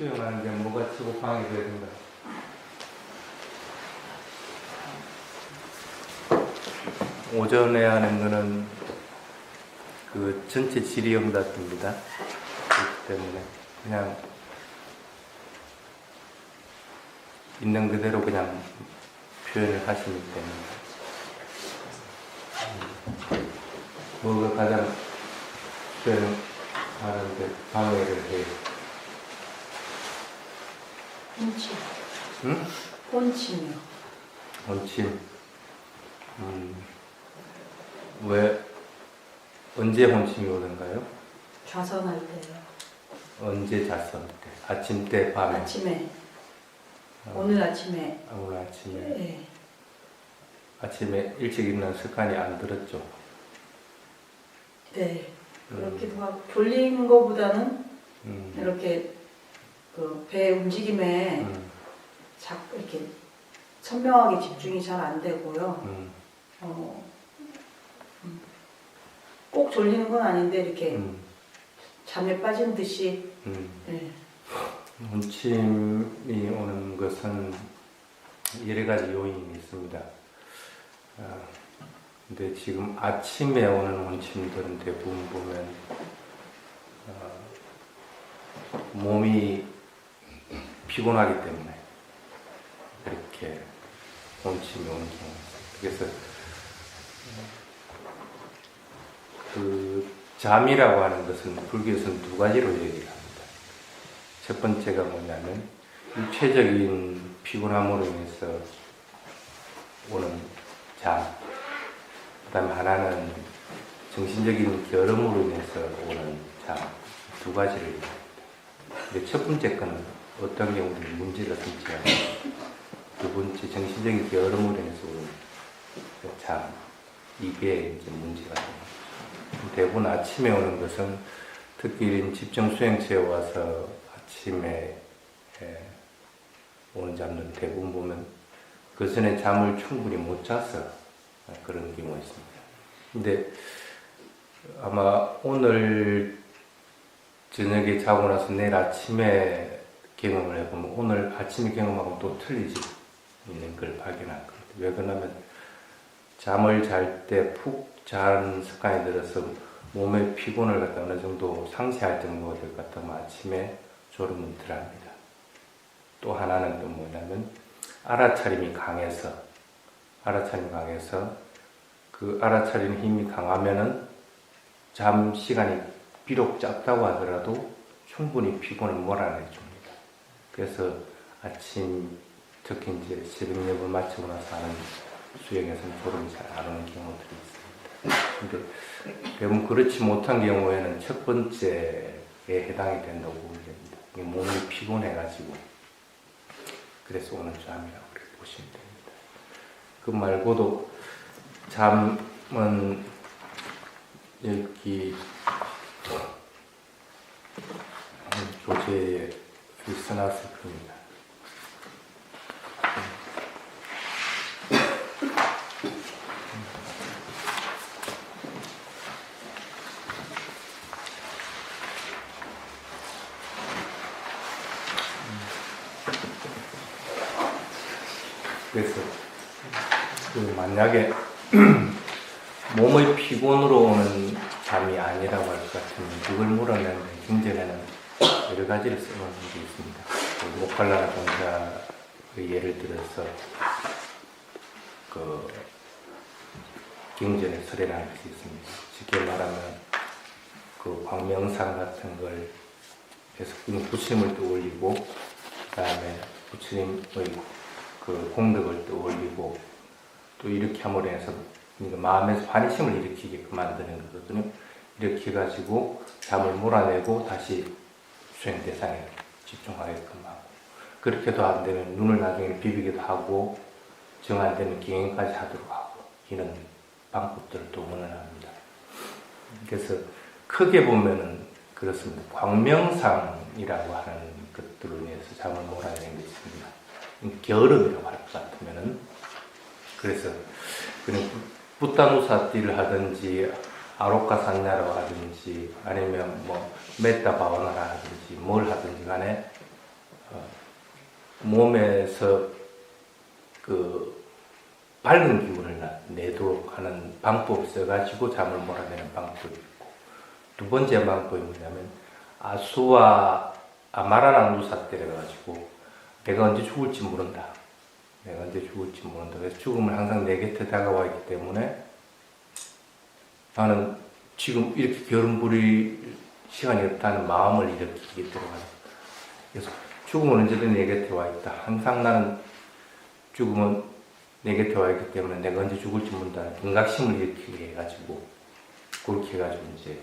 수영하는데 뭐가 치고 방해돼야 된다. 오전에 하는 거는 그 전체 질의응답입니다. 그렇기 때문에 그냥 있는 그대로 그냥 표현을 하시면 됩니다. 뭐가 가장 표현하는데 방해를 해요? 혼침. 응? 혼침이요. 혼침. 왜 언제 혼침이 오는가요? 좌선할 때요. 언제 잤을 때? 아침 때, 밤에? 아침에. 오늘 아침에. 오늘 아침에. 네. 아침에 일찍 일어나는 습관이 안 들었죠? 네. 그렇기도 하고 졸린 거보다는 이렇게 그 배 움직임에 자꾸 이렇게 선명하게 집중이 잘 안 되고요. 꼭 졸리는 건 아닌데 이렇게 잠에 빠진 듯이. 네. 혼침이 오는 것은 여러 가지 요인이 있습니다. 근데 지금 아침에 오는 혼침들은 대부분 보면 몸이 피곤하기 때문에 이렇게 혼침이 오는 경우가 있습니다. 그래서 그 잠이라고 하는 것은 불교에서는 두 가지로 얘기를 합니다. 첫 번째가 뭐냐면 육체적인 피곤함으로 인해서 오는 잠, 그 다음에 하나는 정신적인 결함으로 인해서 오는 잠, 두 가지를 얘기합니다. 근데 첫 번째 거는 어떤 경우도 문제가 생기지 않고, 두 번째 정신적인 결함으로 인해서 오는 잠, 이게 이제 문제가 됩니다. 대부분 아침에 오는 것은 특히 집중 수행체에 와서 아침에 오는 잠들은 대부분 보면 그 전에 잠을 충분히 못 자서 그런 경우가 있습니다. 근데 아마 오늘 저녁에 자고 나서 내일 아침에 경험을 해보면 오늘 아침에 경험하고 또 틀리지 있는 걸 발견할 겁니다. 왜 그러냐면 잠을 잘 때 푹 잔 습관이 들어서 몸의 피곤을 갖다 어느 정도 상쇄할 정도가 될 것 같으면 아침에 졸음은 덜합니다. 또 하나는 또 뭐냐면 알아차림이 강해서 그 알아차리는 힘이 강하면은 잠 시간이 비록 짧다고 하더라도 충분히 피곤을 몰아내줍니다. 그래서 아침 특히 이제 새벽녘을 마치고 나서 하는 수행에서는 졸음이 잘 안 오는 경우들이 있습니다. 근데 대부분 그렇지 못한 경우에는 첫 번째에 해당이 된다고 보면 됩니다. 몸이 피곤해가지고 그래서 오는 잠이라고 그렇게 보시면 됩니다. 그 말고도 잠은 여기 교재에 써놨을 겁니다. 그래서 그 만약에 몸의 피곤으로 오는 잠이 아니라고 할 것 같으면 그걸 물어내는 경전에는 여러 가지를 써놓은 게 있습니다. 모칼라나 공자의 예를 들어서 그 경전에 설해라는 것이 있습니다. 쉽게 말하면 그 광명상 같은 걸 해서 부처님을 떠올리고 그 다음에 부처님의 그 공덕을 떠올리고 또 이렇게 함으로 해서 마음에서 환희심을 일으키게끔 만드는 거거든요. 이렇게 해가지고 잠을 몰아내고 다시 수행 대상에 집중하게끔 하고, 그렇게도 안 되면 눈을 나중에 비비기도 하고 정 안 되면 경행까지 하도록 하고, 이런 방법들을 또 원언합니다. 그래서 크게 보면은 그렇습니다. 광명상이라고 하는 것들로 인해서 잠을 몰아내는 게 있습니다. 결음이라고 할 것 같으면은, 그래서 그냥 부타누사띠를 하든지 아로카산냐로 하든지 아니면 뭐 메타 바와나라 하든지 뭘 하든지 간에 몸에서 그 밝은 기운을 내도록 하는 방법을 써가지고 잠을 몰아내는 방법이 있고, 두 번째 방법이 뭐냐면 아수와 아마라나누사 때려가지고 내가 언제 죽을지 모른다. 내가 언제 죽을지 모른다. 그래서 죽음은 항상 내 곁에 다가와 있기 때문에 나는 지금 이렇게 결혼 부릴 시간이 없다는 마음을 일으키게 들어가요. 그래서 죽음은 언제든 내 곁에 와 있다. 항상 나는 죽음은 내 곁에 와 있기 때문에 내가 언제 죽을지 모른다는 경각심을 일으키게 해가지고, 그렇게 해가지고 이제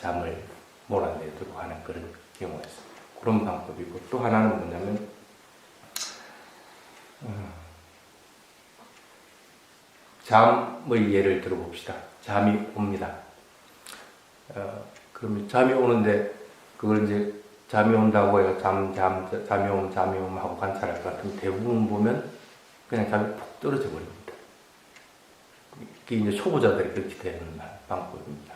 잠을 몰아내도록 하는 그런 경우가 있습니다. 그런 방법이고, 또 하나는 뭐냐면 잠의 예를 들어봅시다. 잠이 옵니다. 그러면 잠이 오는데 그걸 이제 잠이 온다고 해서 잠이 오면 하고 관찰할 것 같으면 대부분 보면 그냥 잠이 푹 떨어져 버립니다. 이게 이제 초보자들이 그렇게 되는 방법입니다.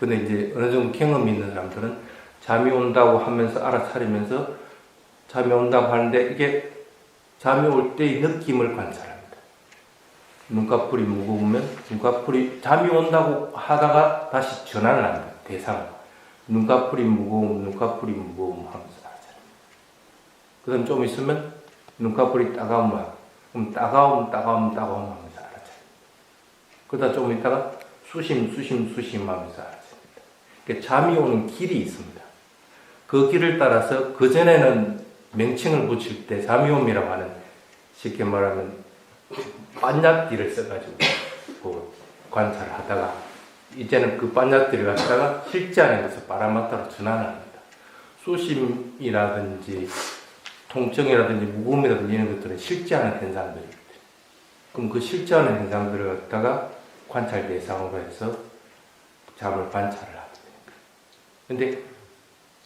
근데 이제 어느 정도 경험이 있는 사람들은 잠이 온다고 하면서 알아차리면서 잠이 온다고 하는데 이게 잠이 올 때의 느낌을 관찰합니다. 눈꺼풀이 무거우면 잠이 온다고 하다가 다시 전환을 합니다. 대상. 눈꺼풀이 무거움 하면서 알아차립니다. 그 다음 좀 있으면 눈꺼풀이 그럼 따가움 하면서 알아차립니다. 그러다 좀 있다가 수심 하면서 알아차립니다. 그러니까 잠이 오는 길이 있습니다. 그 길을 따라서 그전에는 명칭을 붙일 때 잠이 옴이라고 하는, 쉽게 말하면 반약기를 써가지고 그 관찰을 하다가 이제는 그 반약기를 갖다가 실제 안에서 바람마타로 전환을 합니다. 수심이라든지 통증이라든지 무거움이라든지 이런 것들은 실제 하는 현상들입니다. 그럼 그 실제 하는 현상들을 갖다가 관찰 대상으로 해서 잠을 관찰을 하게 됩니다. 근데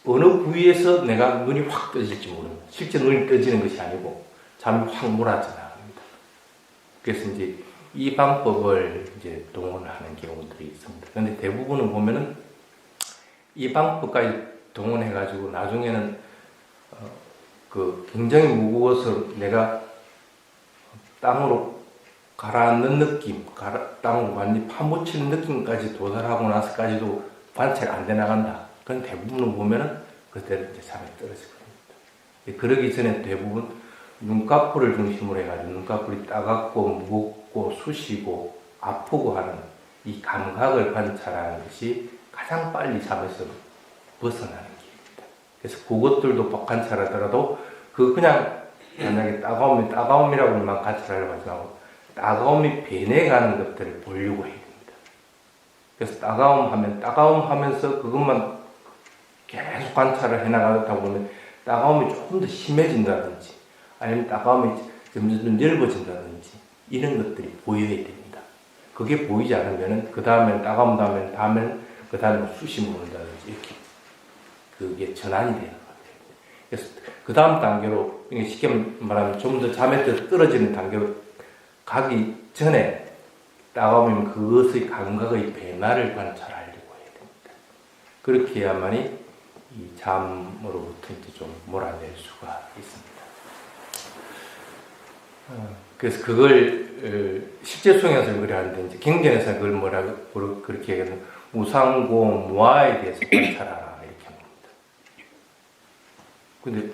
어느 부위에서 내가 눈이 확 떠질지 모릅니다. 실제 눈이 떠지는 것이 아니고 잠이 확 몰아져 나갑니다. 그래서 이제 이 방법을 이제 동원하는 경우들이 있습니다. 그런데 대부분은 보면은 이 방법까지 동원해가지고 나중에는 그 굉장히 무거워서 내가 땅으로 가라앉는 느낌, 땅으로 완전히 파묻히는 느낌까지 도달하고 나서까지도 관찰이 안 돼 나간다. 그건 대부분은 보면은 그때는 이제 잠이 떨어질 겁니다. 그러기 전에 대부분 눈꺼풀을 중심으로 해가지고 눈꺼풀이 따갑고 무겁고 쑤시고 아프고 하는 이 감각을 관찰하는 것이 가장 빨리 잠에서 벗어나는 길입니다. 그래서 그것들도 관찰하더라도 그냥 만약에 따가움이라고만 관찰하려고 하지 말고 따가움이 변해가는 것들을 보려고 해야 됩니다. 그래서 따가움 하면서 그것만 계속 관찰을 해나가다 보면 따가움이 조금 더 심해진다든지 아니면 따가움이 점점 넓어진다든지 이런 것들이 보여야 됩니다. 그게 보이지 않으면 그 다음엔 따가움 다음엔 그 다음에 수심을 온다든지 이렇게 그게 전환이 되는 거예요. 그래서 그 다음 단계로 쉽게 말하면 좀 더 잠에 떨어지는 단계로 가기 전에 따가움이면 그것의 감각의 변화를 관찰하려고 해야 됩니다. 그렇게 해야만이 이 잠으로부터 이제 좀 몰아낼 수가 있습니다. 그래서 그걸 실제 수행에서 그래 하는데 이제 경전에서 그걸 뭐라고 그렇게 얘기하면 무상고 무아에 대해서 관찰하라 이렇게 합니다. 근데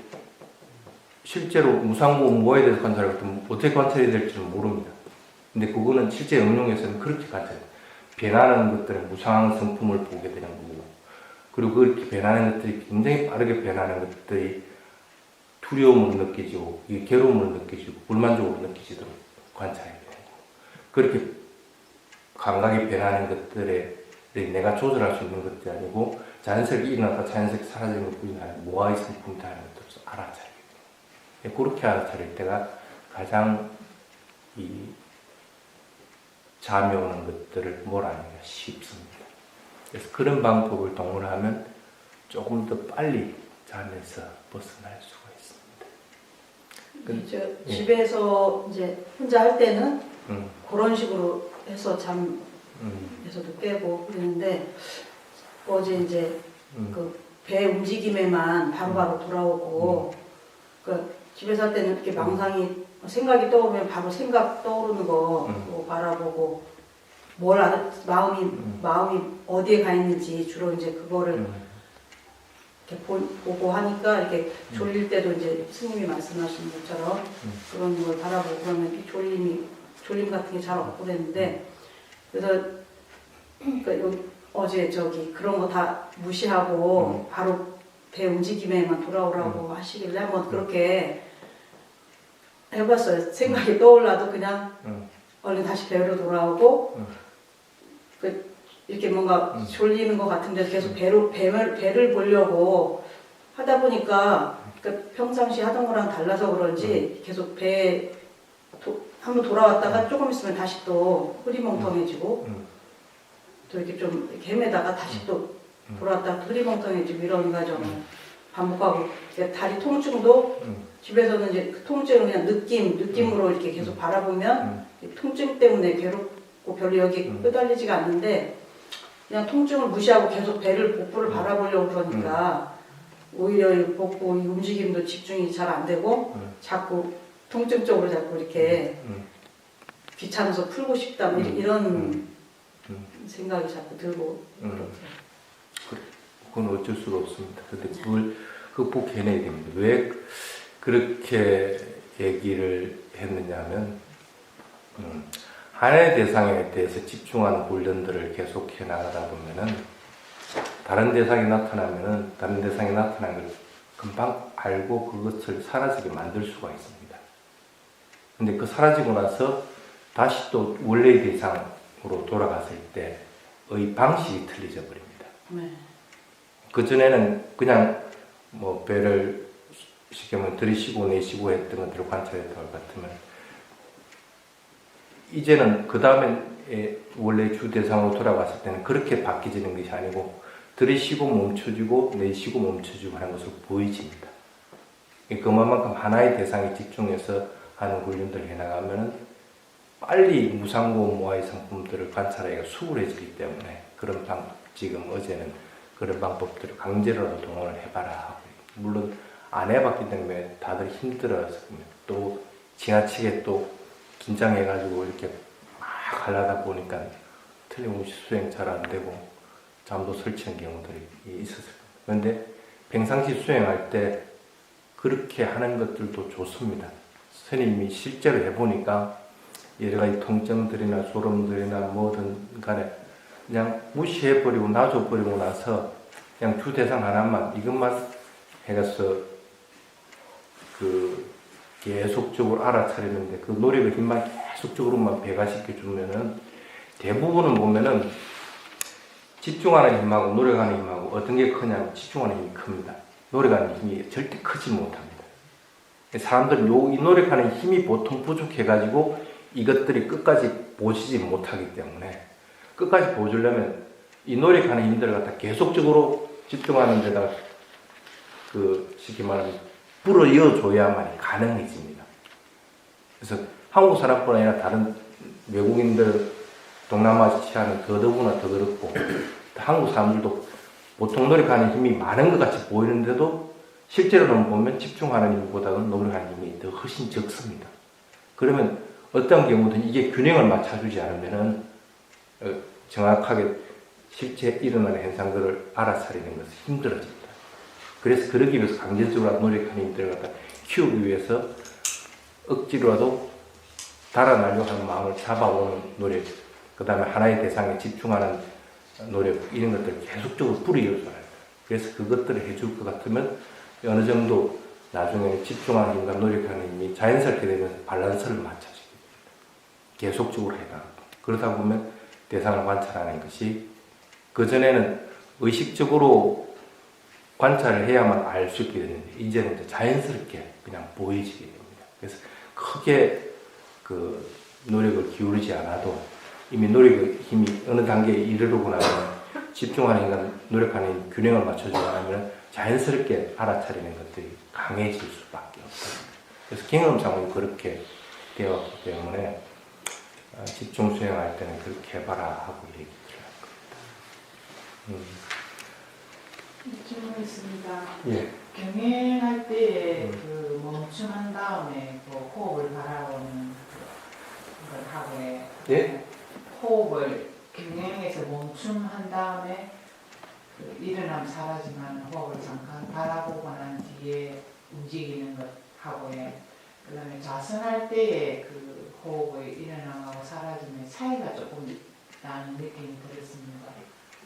실제로 무상고 무아에 대해서 관찰할 때 어떻게 관찰해야 될지는 모릅니다. 근데 그거는 실제 응용에서는 그렇게 관찰해요. 변하는 것들은 무상한 성품을 보게 되는 거고, 그리고 그렇게 변하는 것들이 굉장히 빠르게 변하는 것들이 두려움으로 느껴지고, 괴로움으로 느껴지고, 불만족으로 느껴지도록 관찰해야 돼요. 그렇게 감각이 변하는 것들에 내가 조절할 수 있는 것들이 아니고, 자연스럽게 일어났다 자연스럽게 사라지는 것뿐이 아니라 모아의 성품이다 하는 것들을 알아차려야 돼요. 그렇게 알아차릴 때가 가장 이 잠이 오는 것들을 몰아내기가 쉽습니다. 그래서 그런 방법을 동원하면 조금 더 빨리 잠에서 벗어날 수가 있습니다. 예. 집에서 이제 혼자 할 때는 그런 식으로 해서 잠에서도 깨고 그러는데 어제 이제 그 배 움직임에만 바로바로 돌아오고 그러니까 집에서 할 때는 이렇게 망상이 생각이 떠오르면 바로 생각 떠오르는 거 뭐 바라보고 마음이 어디에 가 있는지 주로 이제 그거를 이렇게 보고 하니까 이렇게 졸릴 때도 이제 스님이 말씀하신 것처럼 그런 걸 바라보고 그러면 이 졸림 같은 게 잘 없고 그랬는데 그래서 그러니까 어제 그런 거 다 무시하고 바로 배 움직임에만 돌아오라고 하시길래 한번 그렇게 해봤어요. 생각이 떠올라도 그냥 얼른 다시 배로 돌아오고 이렇게 뭔가 졸리는 것 같은데 계속 배를 보려고 하다 보니까 그러니까 평상시 하던 거랑 달라서 그런지 계속 배에 한번 돌아왔다가 조금 있으면 다시 또 흐리멍텅해지고 또 이렇게 좀 이렇게 헤매다가 다시 또 돌아왔다가 흐리멍텅해지고 이런 과정을 반복하고 다리 통증도 집에서는 이제 그 통증을 그냥 느낌으로 이렇게 계속 바라보면 통증 때문에 괴롭고 별로 여기 끄달리지가 않는데 그냥 통증을 무시하고 계속 복부를 바라보려고 그러니까 오히려 이 복부 이 움직임도 집중이 잘 안 되고 자꾸 통증 쪽으로 자꾸 이렇게 귀찮아서 풀고 싶다 뭐 이런 생각이 자꾸 들고 그렇더라고요. 그건 어쩔 수가 없습니다. 근데 그걸 극복해내야 됩니다. 왜 그렇게 얘기를 했느냐면 하나의 대상에 대해서 집중하는 훈련들을 계속해 나가다 보면은 다른 대상이 나타나면은 다른 대상이 나타난 걸 금방 알고 그것을 사라지게 만들 수가 있습니다. 근데 그 사라지고 나서 다시 또 원래의 대상으로 돌아갔을 때의 방식이 틀려져 버립니다. 네. 그전에는 그냥 뭐 배를 쉽게 말하면 들이쉬고 내쉬고 했던 것들을 관찰했던 것 같으면 이제는 그 다음에 원래 주 대상으로 돌아갔을 때는 그렇게 바뀌지는 것이 아니고 들이쉬고 멈춰주고 내쉬고 멈춰주고 하는 것으로 보이집니다. 그만큼 하나의 대상에 집중해서 하는 훈련들을 해나가면 빨리 무상고 모아의 상품들을 관찰하기가 수월해지기 때문에 지금 어제는 그런 방법들을 강제로라도 동원을 해봐라 하고 물론 안 해봤기 때문에 다들 힘들어서 또 지나치게 또 긴장해가지고 이렇게 막 하려다 보니까 틀림없이 수행 잘 안 되고 잠도 설치는 경우들이 있었을 겁니다. 그런데 평상시 수행할 때 그렇게 하는 것들도 좋습니다. 스님이 실제로 해보니까 여러 가지 통증들이나 소름들이나 뭐든 간에 그냥 무시해버리고 놔줘버리고 나서 그냥 주 대상 하나만 이것만 해가서 계속적으로 알아차리는데 그 노력의 힘만 계속적으로만 배가시켜주면은 대부분은 보면은 집중하는 힘하고 노력하는 힘하고 어떤 게 크냐면 집중하는 힘이 큽니다. 노력하는 힘이 절대 크지 못합니다. 사람들은 이 노력하는 힘이 보통 부족해가지고 이것들이 끝까지 보시지 못하기 때문에 끝까지 보여주려면 이 노력하는 힘들을 갖다 계속적으로 집중하는 데다가 쉽게 말하면 불어이어줘야만 가능해집니다. 그래서 한국 사람뿐 아니라 다른 외국인들 동남아시아는 더더구나 더 그렇고 한국 사람들도 보통 노력하는 힘이 많은 것 같이 보이는데도 실제로는 보면 집중하는 힘보다는 노력하는 힘이 더 훨씬 적습니다. 그러면 어떤 경우든 이게 균형을 맞춰주지 않으면은 정확하게 실제 일어나는 현상들을 알아차리는 것은 힘들어집니다. 그래서 그러기 위해서 강제적으로 노력하는 힘들을 갖다 키우기 위해서 억지로라도 달아나려고 하는 마음을 잡아오는 노력, 그 다음에 하나의 대상에 집중하는 노력, 이런 것들을 계속적으로 뿌리려고 합니다. 그래서 그것들을 해줄 것 같으면 어느 정도 나중에 집중하는 힘과 노력하는 힘이 자연스럽게 되면서 밸런스를 맞춰지게 됩니다. 계속적으로 해나가고 그러다 보면 대상을 관찰하는 것이 그전에는 의식적으로 관찰을 해야만 알 수 있게 되는데 이제는 이제 자연스럽게 그냥 보이지게 됩니다. 그래서 크게 노력을 기울이지 않아도 이미 노력의 힘이 어느 단계에 이르르고 나면 집중하는 힘과 노력하는 힘, 균형을 맞춰주고 나면 자연스럽게 알아차리는 것들이 강해질 수밖에 없습니다. 그래서 경험상으로 그렇게 되었기 때문에 집중 수행할 때는 그렇게 해봐라 하고 얘기를 할 겁니다. 질문 있습니다. 예. 경행할 때 그 멈춤한 다음에 그 호흡을 바라보는 걸 하고요. 예? 호흡을 경행해서 멈춤한 다음에 그 일어남 사라지면 호흡을 잠깐 바라보고 난 뒤에 움직이는 것 하고요. 그다음에 좌선할 때의 그 호흡의 일어남하고 사라짐의 차이가 조금 나는 느낌이 들었습니다.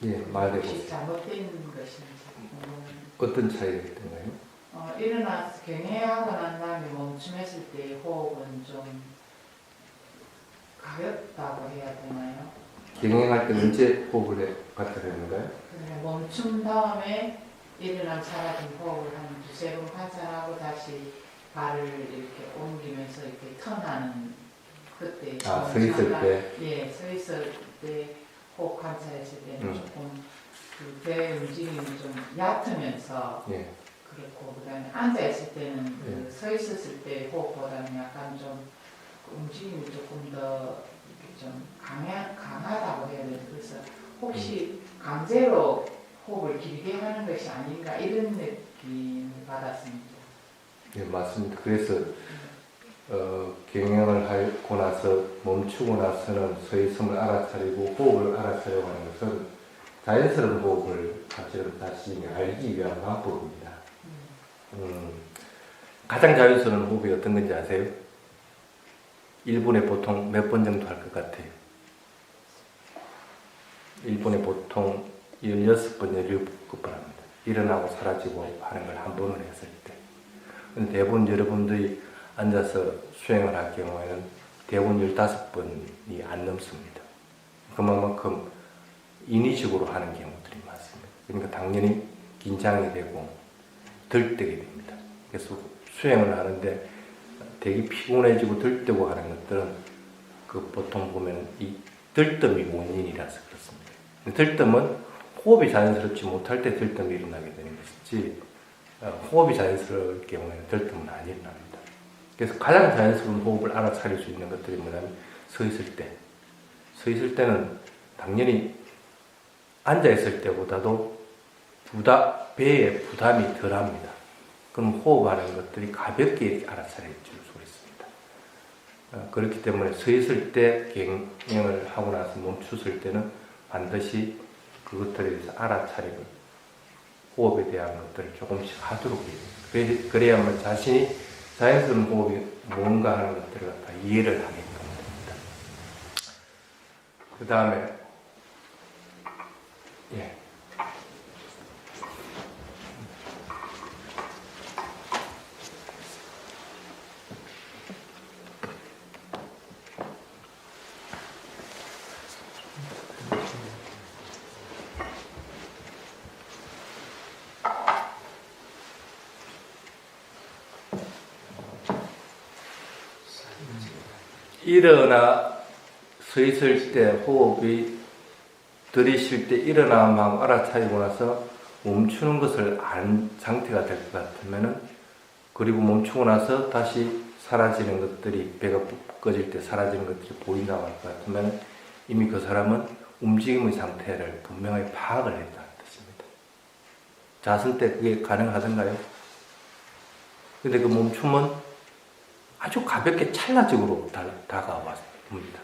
예, 말해 혹시 보세요. 잘못된 것인지 어떤 차이가 있던가요? 일어나서 경회하고 난 다음에 멈춤했을 때 호흡은 좀 가볍다고 해야 되나요? 경행할 때 언제 호흡을 갖다 대는가요? 그냥 멈춤 다음에 일어남 사라진 호흡을 한 두세 번 관찰하고 다시 발을 이렇게 옮기면서 이렇게 턴하는 그때 아, 서 있을 때? 예, 서 있을 때 호흡 관찰했을 때는 조금 그배 움직임이 좀 얕으면서 예. 그렇고 그다음에 앉아 있을 때는 예. 서 있었을 때 호흡보다는 약간 좀 움직임이 조금 더 이렇게 좀 강하다고 해야 되나. 그래서 혹시 강제로 호흡을 길게 하는 것이 아닌가 이런 느낌을 받았습니다. 예, 맞습니다. 그래서 경영을 하고 나서 멈추고 나서는 서 있음을 알아차리고 호흡을 알아차리고 하는 것은 자연스러운 호흡을 사실은 다시 알기 위한 방법입니다. 가장 자연스러운 호흡이 어떤 건지 아세요? 1분에 보통 몇 번 정도 할 것 같아요? 1분에 보통 16번, 17번 합니다. 일어나고 사라지고 하는 걸 한 번을 했을 때. 근데 대부분 여러분들이 앉아서 수행을 할 경우에는 대부분 15번이 안 넘습니다. 그만큼 인위적으로 하는 경우들이 많습니다. 그러니까 당연히 긴장이 되고 들뜨게 됩니다. 그래서 수행을 하는데 되게 피곤해지고 들뜨고 하는 것들은 그 보통 보면 이 들뜸이 원인이라서 그렇습니다. 들뜸은 호흡이 자연스럽지 못할 때 들뜸이 일어나게 되는 것이지 호흡이 자연스러울 경우에는 들뜸은 안 일어납니다. 그래서 가장 자연스러운 호흡을 알아차릴 수 있는 것들이 뭐냐면 서 있을 때. 서 있을 때는 당연히 앉아 있을 때보다도 배에 부담이 덜합니다. 그럼 호흡하는 것들이 가볍게 이렇게 알아차릴 수가 있습니다. 그렇기 때문에 서 있을 때 경영을 하고 나서 멈췄을 때는 반드시 그것들에 대해서 알아차리고 호흡에 대한 것들을 조금씩 하도록 해야 됩니다. 그래야만 자신이 자연스러운 호흡이 뭔가 하는 것들을 갖다 이해를 하게끔 됩니다. 그 다음에 예. 일어나 서 있을 때 호흡이 들이쉴 때 일어남하고 알아차리고 나서 멈추는 것을 아는 상태가 될 것 같으면은 그리고 멈추고 나서 다시 사라지는 것들이 배가 꺼질 때 사라지는 것들이 보인다고 할 것 같으면 이미 그 사람은 움직임의 상태를 분명히 파악을 했다는 뜻입니다. 자선 때 그게 가능하던가요? 근데 그 멈춤은 아주 가볍게 찰나적으로 다가왔습니다.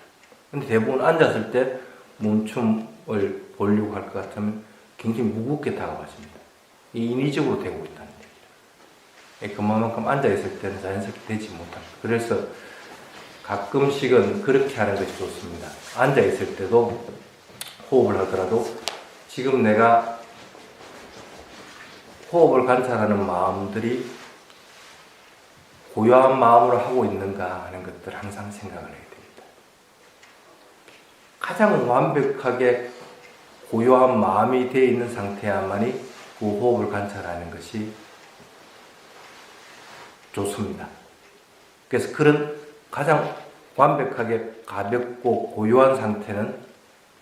근데 대부분 앉았을 때 멈춤을 보려고 할 것 같으면 굉장히 무겁게 다가왔습니다. 인위적으로 되고 있다는 얘기죠. 그만큼 앉아있을 때는 자연스럽게 되지 못합니다. 그래서 가끔씩은 그렇게 하는 것이 좋습니다. 앉아있을 때도 호흡을 하더라도 지금 내가 호흡을 관찰하는 마음들이 고요한 마음으로 하고 있는가 하는 것들 항상 생각을 해야 됩니다. 가장 완벽하게 고요한 마음이 되어 있는 상태야만이 그 호흡을 관찰하는 것이 좋습니다. 그래서 그런 가장 완벽하게 가볍고 고요한 상태는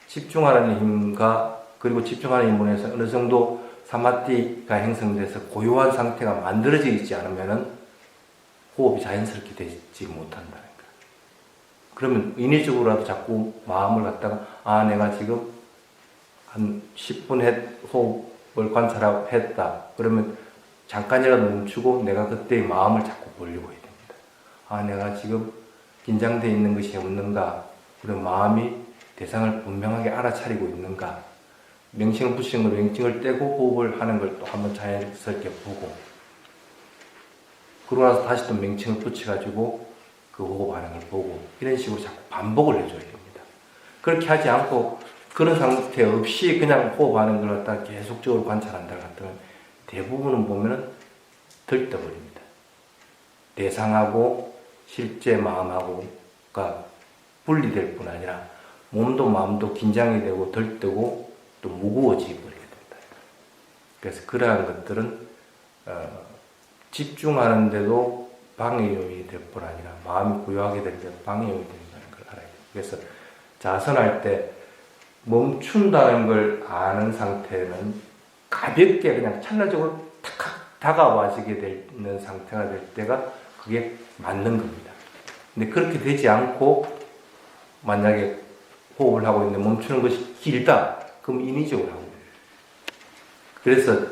집중하는 힘과 그리고 집중하는 힘으로 해서 어느 정도 사마티가 형성돼서 고요한 상태가 만들어져 있지 않으면은 호흡이 자연스럽게 되지 못한다는 거예요. 그러면 인위적으로라도 자꾸 마음을 갖다가 내가 지금 한 10분 호흡을 관찰하고 했다. 그러면 잠깐이라도 멈추고 내가 그때의 마음을 자꾸 보려고 해야 됩니다. 아, 내가 지금 긴장되어 있는 것이 없는가? 그리고 마음이 대상을 분명하게 알아차리고 있는가? 명칭을 붙이는 걸 명칭을 떼고 호흡을 하는 걸 또 한번 자연스럽게 보고, 그러고 나서 다시 또 명칭을 붙여가지고 그 호흡하는 걸 보고, 이런 식으로 자꾸 반복을 해줘야 됩니다. 그렇게 하지 않고 그런 상태 없이 그냥 호흡하는 걸 갖다가 계속적으로 관찰한다 같으면 대부분은 보면은 들떠버립니다. 대상하고 실제 마음하고가 분리될 뿐 아니라 몸도 마음도 긴장이 되고 들뜨고 또 무거워지게 버리게 된다. 그래서 그러한 것들은 집중하는데도 방해 요인이 될 뿐 아니라 마음이 고요하게 될 때 방해 요인이 된다는 걸 알아야 돼요. 그래서 자선할 때 멈춘다는 걸 아는 상태는 가볍게 그냥 찰나적으로 탁 다가와지게 되는 상태가 될 때가 그게 맞는 겁니다. 근데 그렇게 되지 않고 만약에 호흡을 하고 있는데 멈추는 것이 길다, 그럼 인위적으로 하고 됩니다. 그래서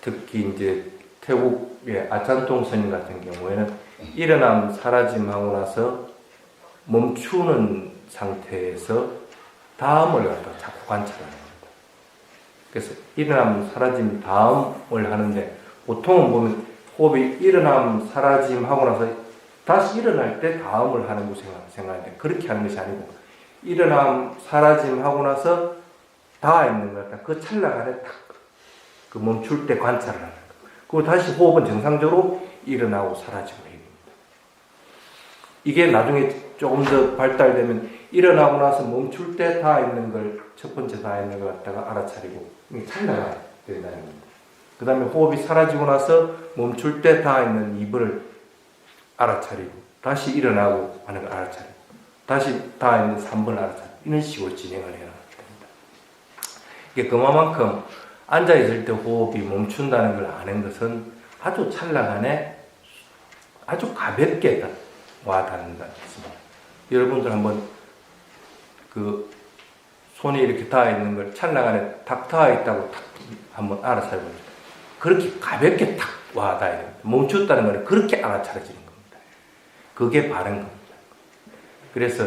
특히 이제 태국의 아찬통 스님 같은 경우에는 일어남 사라짐하고 나서 멈추는 상태에서 다음을 갖다가 자꾸 관찰하는 겁니다. 그래서 일어남 사라짐 다음을 하는데 보통은 보면 호흡이 일어남 사라짐 하고 나서 다시 일어날 때 다음을 하는 거 생각하는데 그렇게 하는 것이 아니고 일어남 사라짐 하고 나서 닿아 있는 것 같다. 그 찰나간에 딱 그 멈출 때 관찰을 하는 거. 그리고 다시 호흡은 정상적으로 일어나고 사라지고 해야 됩니다. 이게 나중에 조금 더 발달되면 일어나고 나서 멈출 때 닿아 있는 걸 첫 번째 닿아 있는 걸 갖다가 알아차리고 찰나가 된다는 겁니다. 그 다음에 호흡이 사라지고 나서 멈출 때 닿아 있는 입을 알아차리고 다시 일어나고 하는 걸 알아차리고 다시 닿아 있는 3번을 알아차리고 이런 식으로 진행을 해야 됩니다. 이게 그만큼 앉아있을 때 호흡이 멈춘다는 걸 아는 것은 아주 찰나간에 아주 가볍게 와닿는다는 것입니다. 여러분들 한번 그 손이 이렇게 닿아 있는 걸 찰나간에 탁 닿아 있다고 탁 한번 알아차려보세요. 그렇게 가볍게 탁 와닿아야 됩니다. 멈췄다는 것은 그렇게 알아차려지는 겁니다. 그게 바른 겁니다. 그래서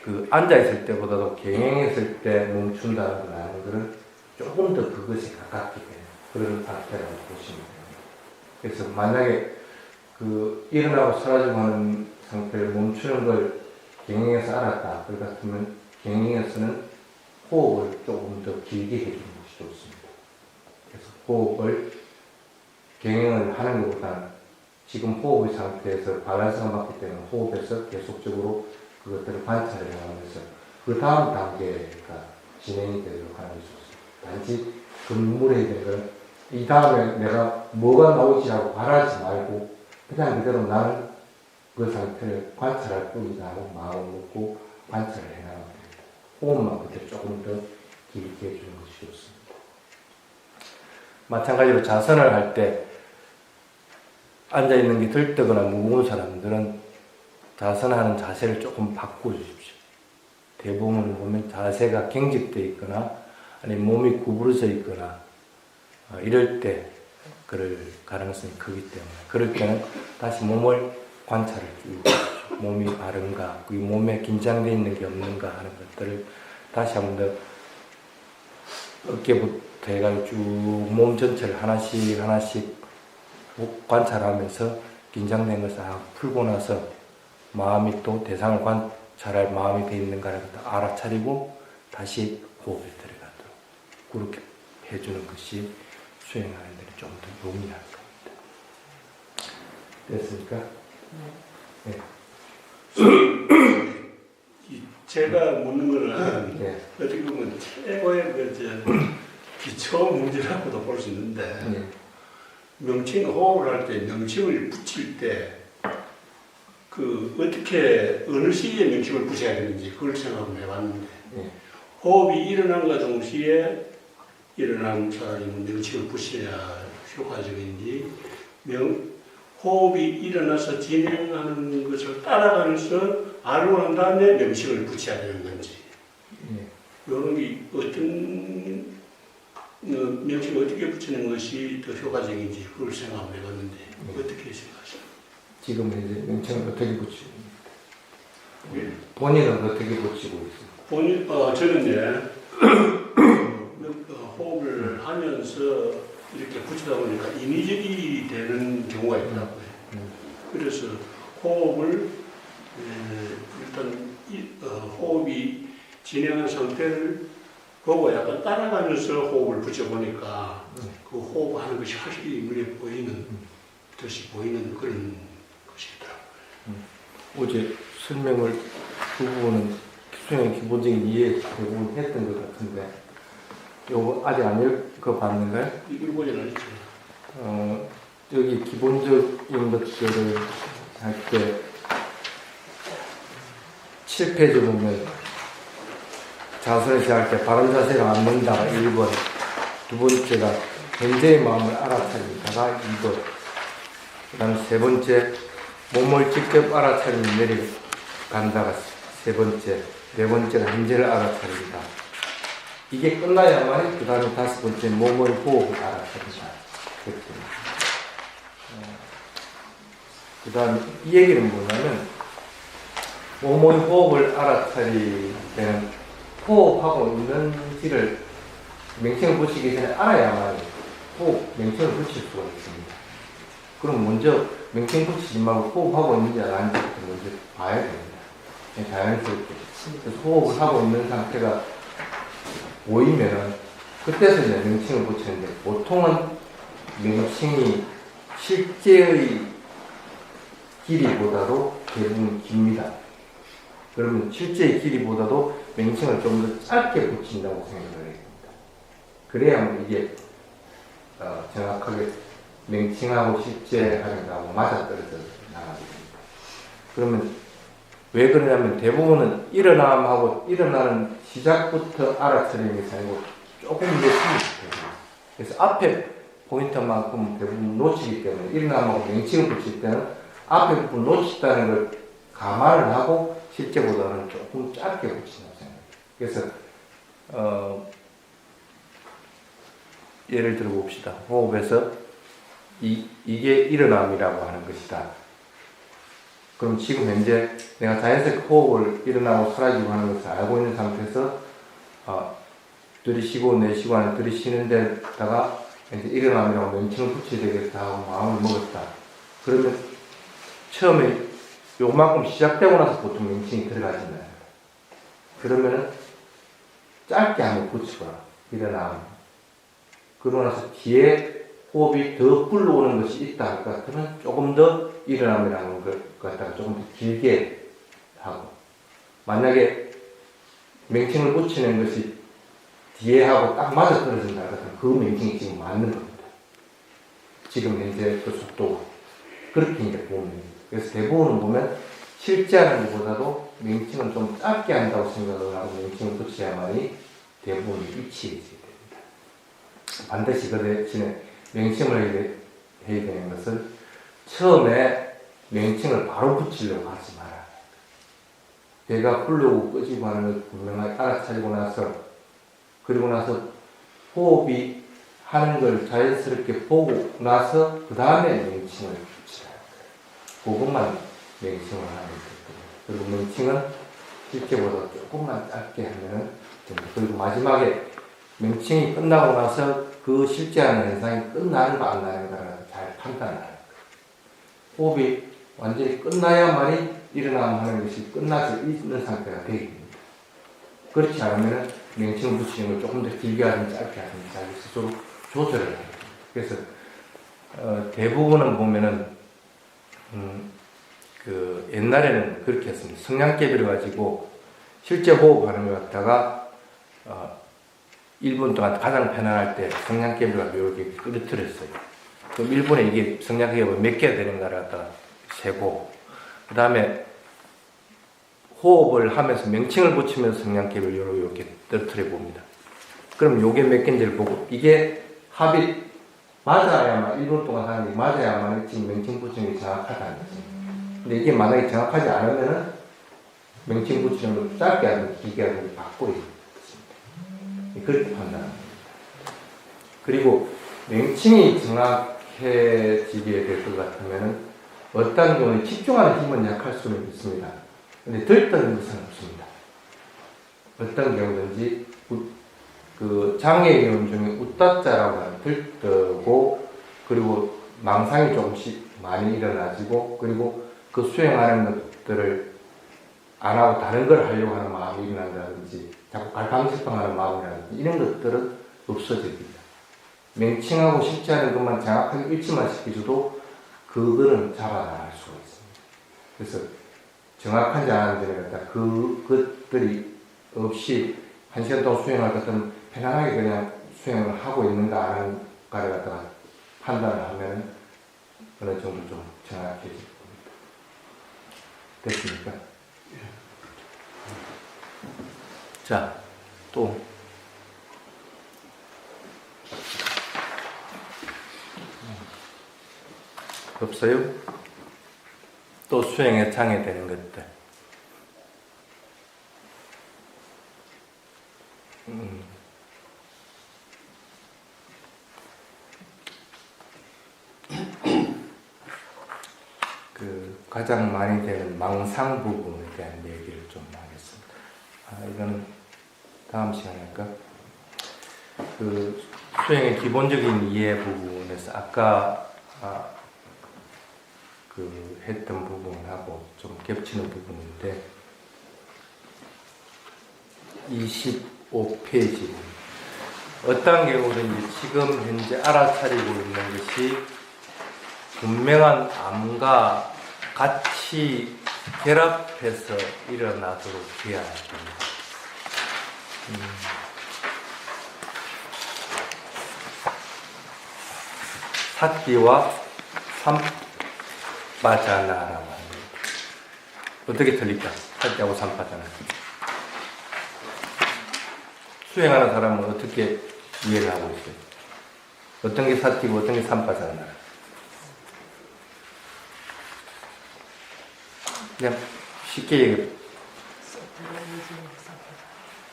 그 앉아있을 때보다도 경행했을 때 멈춘다는 걸 아는 것은 조금 더 그것이 가깝게 되는 그런 상태라고 보시면 됩니다. 그래서 만약에 그 일어나고 사라지고 하는 상태를 멈추는 걸 경행해서 알았다. 그럴 것 같으면 경행에서는 호흡을 조금 더 길게 해주는 것이 좋습니다. 그래서 호흡을 경행을 하는 것보다는 지금 호흡의 상태에서 밸런스가 맞기 때문에 호흡에서 계속적으로 그것들을 관찰해 나가면서 그 다음 단계가 진행이 되도록 하는 것이 좋습니다. 단지 근무해야 되는 건 이 다음에 내가 뭐가 나올지 하고 바라지 말고 그냥 그대로 나는 그 상태를 관찰할 뿐이다 하고 마음을 먹고 관찰을 해나가면 됩니다. 호흡만 그때 조금 더 길게 해주는 것이 좋습니다. 마찬가지로 자선을 할 때 앉아있는 게 들뜨거나 무거운 사람들은 자선하는 자세를 조금 바꿔주십시오. 대부분 보면 자세가 경직되어 있거나 아니면 몸이 구부러져 있거나 이럴 때 그럴 가능성이 크기 때문에 그럴 때는 다시 몸을 관찰을 쭉 하십시오. 몸이 바른가, 그 몸에 긴장되어 있는 게 없는가 하는 것들을 다시 한번 더 어깨부터 해가지고 쭉 몸 전체를 하나씩 관찰하면서 긴장된 것을 풀고 나서 마음이 또 대상을 관찰할 마음이 되어 있는가를 알아차리고 다시 호흡에 들어가도록 그렇게 해주는 것이 수행하는 데는 좀 더 용이할 겁니다. 됐습니까? 네. 제가 묻는 거는 네. 어떻게 보면 최고의 기초 문제라고도 볼 수 있는데 네. 명칭 호흡을 할 때 명칭을 붙일 때 그 어떻게 어느 시기에 명칭을 붙여야 되는지 그걸 생각을 해봤는데 네. 호흡이 일어남과 동시에 일어남 사람은 명칭을 붙여야 효과적인지 호흡이 일어나서 진행하는 것을 따라가면서 알고 난 다음에 명칭을 붙여야 되는 건지 네. 이런 게 어떤 명칭을 어떻게 붙이는 것이 더 효과적인지 그걸 생각해 봤는데 어떻게 생각하십니까? 지금 이제 명칭을 어떻게 붙이고 예. 본인은 어떻게 붙이고 있어요? 저는요, 호흡을 하면서 이렇게 붙이다 보니까 인위적이 되는 경우가 있더라고요. 그래서 호흡을, 일단, 호흡이 진행한 상태를 보고 약간 따라가면서 호흡을 붙여보니까 그 호흡하는 것이 확실히 눈에 보이는, 듯이 보이는 그런 것이더라고요. 어제 설명을 그 부분은 수행의 기본적인 이해 대부분 했던 것 같은데 요거 아직 안 읽어봤는가요? 이걸 보진 않았죠. 여기 기본적인 것들을 할 때 7페이지 보면 자세를 시작할 때 바른 자세를 앉는다 1번, 두 번째가 현재의 마음을 알아차린다가 2번, 그 다음에 세 번째 몸을 직접 알아차리는 내려간다가 세 번째, 네 번째가 현재를 알아차린다. 이게 끝나야만 그 다음에 다섯 번째 몸의 호흡을 알아차린다. 그 다음에 이 얘기는 뭐냐면 몸의 호흡을 알아차릴 때는 호흡하고 있는지를 명칭을 붙이기 전에 알아야만 호흡 명칭을 붙일 수가 있습니다. 그럼 먼저 명칭 붙이지 말고 호흡하고 있는지 안 하는지부터 먼저 봐야 됩니다. 자연스럽게. 그래서 호흡을 하고 있는 상태가 보이면은 그때서 이제 명칭을 붙이는데 보통은 명칭이 실제의 길이보다도 대부분 깁니다. 그러면 실제의 길이보다도 명칭을 좀 더 짧게 붙인다고 생각을 해야 됩니다. 그래야 이게 정확하게 명칭하고 실제 하는 거하고 맞아떨어져 나가게 됩니다. 그러면 왜 그러냐면 대부분은 일어남하고 일어나는 시작부터 알아차리는 것이 아니고 조금 더 숨겨요. 그래서 앞에 포인트만큼 대부분 놓치기 때문에 일어남하고 명칭을 붙일 때는 앞에 부분 놓쳤다는 걸 감안을 하고 실제보다는 조금 짧게 붙인다고 생각해요. 그래서 예를 들어 봅시다. 호흡에서 이게 일어남이라고 하는 것이다. 그럼 지금 현재 내가 자연스럽게 호흡을 일어나고 사라지고 하는 것을 알고 있는 상태에서 들이쉬고 내쉬고 하는 들이쉬는 데다가 이제 일어남이라고 명칭을 붙여야 되겠다 하고 마음을 먹었다. 그러면 처음에 요만큼 시작되고 나서 보통 명칭이 들어가잖아요. 그러면은 짧게 한번 붙여봐. 일어남. 그러고 나서 뒤에 호흡이 더 불러오는 것이 있다 할까? 그러면 조금 더 일어남이라는 것 갖다가 조금 더 길게 하고, 만약에 명칭을 붙이는 것이 뒤에 하고 딱 맞아 떨어진다 할까? 그 명칭이 지금 맞는 겁니다. 지금 현재 그 속도가. 그렇게 이제 보면 됩니다. 그래서 대부분은 보면 실제 하는 것보다도 명칭을 좀 짧게 한다고 생각을 하고 명칭을 붙여야만이 대부분 위치에 있어야 됩니다. 반드시 그 대신에 명칭을 해야 되는 것을 처음에 명칭을 바로 붙이려고 하지 마라. 배가 불르고 끄지고 하는 걸 분명하게 알아차리고 나서, 그리고 나서 호흡이 하는 걸 자연스럽게 보고 나서 그 다음에 명칭을 붙이라. 그것만 명칭을 하면 되거든요. 그리고 명칭은 실제보다 조금만 짧게 하면은 됩니다. 그리고 마지막에 명칭이 끝나고 나서 그 실제하는 현상이 끝나는 거 안 나는가를 잘 판단하는 거예요. 호흡이 완전히 끝나야만이 일어나는 것이 끝나지 있는 상태가 되겠습니다. 그렇지 않으면 명칭을 붙이는 걸 조금 더 길게 하든 짧게 하든 자기 스스로 조절을 해요. 그래서 대부분은 보면은 그 옛날에는 그렇게 했습니다. 성냥개비를 가지고 실제 호흡하는 것 갖다가 1분 동안 가장 편안할 때 성냥개비를 가지고 이렇게 끄트렸어요. 그럼 1분에 이게 성냥개비가 몇 개가 되는가를 갖다가 세고, 그 다음에 호흡을 하면서 명칭을 붙이면서 성냥개비를 이렇게 떨어뜨려 봅니다. 그럼 요게 몇 개인지를 보고 이게 합이 맞아야만 1분 동안 하는 게 맞아야만 지금 명칭 붙이는 게 정확하다는 거죠. 근데 이게 만약에 정확하지 않으면은 명칭 붙이는 걸 짧게 하든 길게 하든 바꾸고 있습니다. 그렇게 판단합니다. 그리고 명칭이 정확해지게 될 것 같으면 어떤 경우는 집중하는 힘은 약할 수는 있습니다. 근데 들떠는 것은 없습니다. 어떤 경우든지 그 장애의 경우 중에 웃다자라고 하는 들떠고 그리고 망상이 조금씩 많이 일어나지고 그리고 그 수행하는 것들을 안 하고 다른 걸 하려고 하는 마음이 일어난다든지 자꾸 갈팡질팡하는 마음이라든지 이런 것들은 없어집니다. 명칭하고 쉽지 않은 것만 정확하게 일치만 시켜줘도 그거는 잡아나갈 수가 있습니다. 그래서 정확하지 않은 데는 갖다 그것들이 없이 한 시간 동안 수행할 것들은 편안하게 그냥 수행을 하고 있는가 안 하는가를 갖다가 판단을 하면 어느 정도 좀 정확해질 겁니다. 됐습니까? 자, 또 없어요? 또 수행에 장애되는 것들. 그 가장 많이 되는 망상 부분에 대한 얘기를 좀 하겠습니다. 이거는 다음 시간에 할까? 그 수행의 기본적인 이해 부분에서 아까 그 했던 부분하고 좀 겹치는 부분인데 25페이지 어떤 경우든지 지금 현재 알아차리고 있는 것이 분명한 암과 같이 결합해서 일어나도록 되어야 됩니다. 사띠와 삼빠자나라고 합니다. 어떻게 틀릴까? 사띠하고 삼빠자나. 수행하는 사람은 어떻게 이해를 하고 있어요? 어떤 게 사띠고 어떤 게 삼빠자나? 그냥 쉽게 얘기해.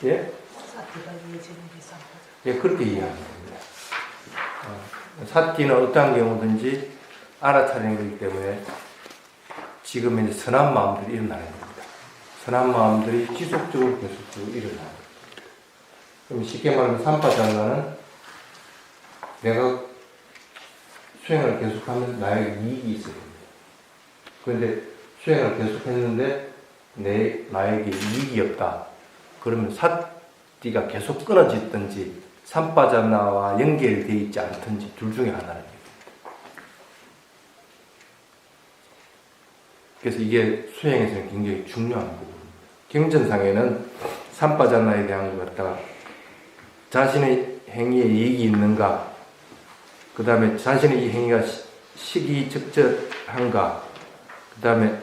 예? 예, 그렇게 이해합니다. 사띠는 어떠한 경우든지 알아차리는 거기 때문에 지금 이제 선한 마음들이 일어나는 겁니다. 선한 마음들이 지속적으로 계속적으로 일어나는 겁니다. 그럼 쉽게 말하면 삼파장가는 내가 수행을 계속하면 나에게 이익이 있어야 됩니다. 그런데 수행을 계속했는데 나에게 이익이 없다. 그러면 사띠가 계속 끊어지든지 삼빠자나와 연결되어 있지 않든지 둘 중에 하나는 얘기입니다. 그래서 이게 수행에서는 굉장히 중요한 부분입니다. 경전상에는 삼빠자나에 대한 것 갖다가 자신의 행위에 이익이 있는가, 그 다음에 자신의 이 행위가 시기적절한가, 그 다음에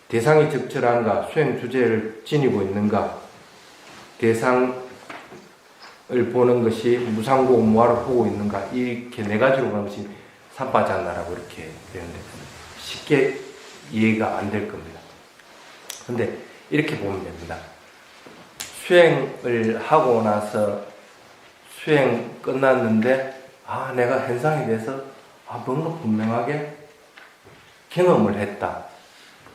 대상이 적절한가, 수행 주제를 지니고 있는가, 대상을 보는 것이 무상고 무아를 보고 있는가, 이렇게 네 가지로 보는 것이 삼빠자나라고 이렇게 되는데 쉽게 이해가 안 될 겁니다. 근데 이렇게 보면 됩니다. 수행을 하고 나서 수행 끝났는데 내가 현상에 대해서 뭔가 분명하게 경험을 했다.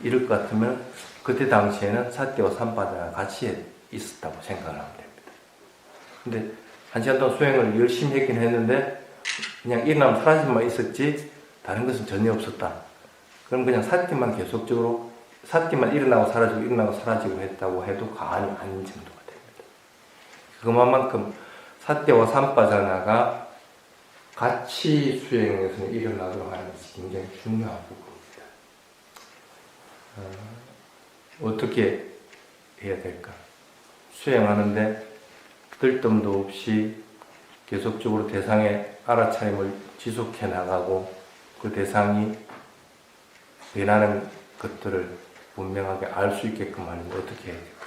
이럴 것 같으면 그때 당시에는 사띠와 삼빠자가 같이 있었다고 생각을 하면 됩니다. 근데 한 시간 동안 수행을 열심히 했긴 했는데 그냥 일어나면 사라짐만 있었지 다른 것은 전혀 없었다. 그럼 그냥 사띠만 계속적으로 사띠만 일어나고 사라지고 했다고 해도 과언이 아닌 정도가 됩니다. 그만큼 사띠와 삼빠자나가 같이 수행에서는 일어나도록 하는 것이 굉장히 중요한 부분입니다. 어떻게 해야 될까? 수행하는데 들뜸도 없이 계속적으로 대상의 알아차림을 지속해 나가고 그 대상이 변하는 것들을 분명하게 알 수 있게끔 하려면 어떻게 해야 될까?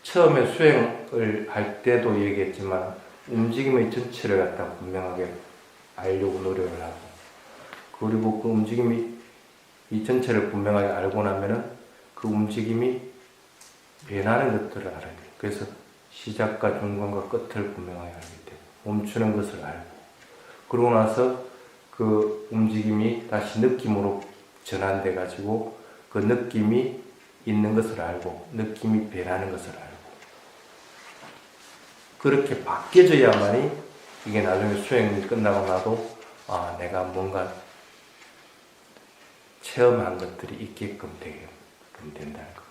처음에 수행을 할 때도 얘기했지만 움직임의 전체를 갖다 분명하게 알려고 노력을 하고 그리고 그 움직임이 이 전체를 분명하게 알고 나면은 그 움직임이 변하는 것들을 알아야 돼요. 그래서 시작과 중간과 끝을 분명하게 알게 되고 멈추는 것을 알고 그러고 나서 그 움직임이 다시 느낌으로 전환돼 가지고 그 느낌이 있는 것을 알고 느낌이 변하는 것을 알고 그렇게 바뀌어져야만이 이게 나중에 수행이 끝나고 나도 아 내가 뭔가 체험한 것들이 있게끔 된다는 겁니다.